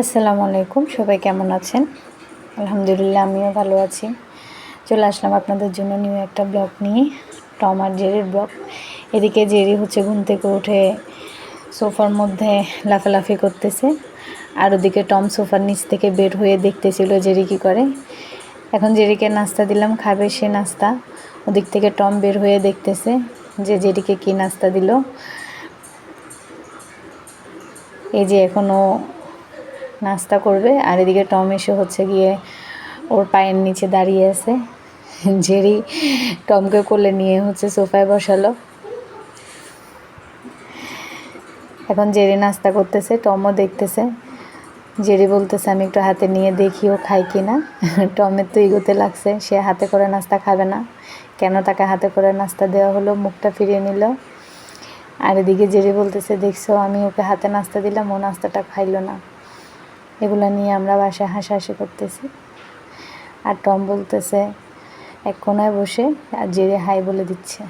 আসসালামু আলাইকুম, সবাই কেমন আছেন? আলহামদুলিল্লাহ আমিও ভালো আছি। চলে আসলাম আপনাদের জন্য নিউ একটা ব্লগ নিয়ে, টম আর জেরির ব্লগ। এদিকে জেরি হচ্ছে ঘুম থেকে উঠে সোফার মধ্যে লাফালাফি করতেছে, আর ওদিকে টম সোফার নিচ থেকে বের হয়ে দেখতেছিল জেরি কী করে। এখন জেরিকে নাস্তা দিলাম, খাবে সে নাস্তা। ওদিক থেকে টম বের হয়ে দেখতেছে যে জেরিকে কী নাস্তা দিল। এই যে এখনও নাস্তা করবে, আর এদিকে টম এসে হচ্ছে গিয়ে ওর পায়ের নিচে দাঁড়িয়ে আছে। জেরি টমকে কোলে নিয়ে হচ্ছে সোফায় বসালো। এখন জেরি নাস্তা করতেছে, টমও দেখতেছে। জেরি বলতেছে আমি একটু হাতে নিয়ে দেখি ও খায় কি না। টমের তো এগোতে লাগছে, সে হাতে করে নাস্তা খাবে না। কেন তাকে হাতে করে নাস্তা দেওয়া হলো, মুখটা ফিরিয়ে নিল। আর এদিকে জেরি বলতেছে দেখছো আমি ওকে হাতে নাস্তা দিলাম, ও নাস্তাটা খাইলো না। এগুলো নিয়ে আমরা বাসায় হাসাহাসি করতেছি। আর টম বলতেছে এক কোনায় বসে আর জেরি হাই বলে দিচ্ছে।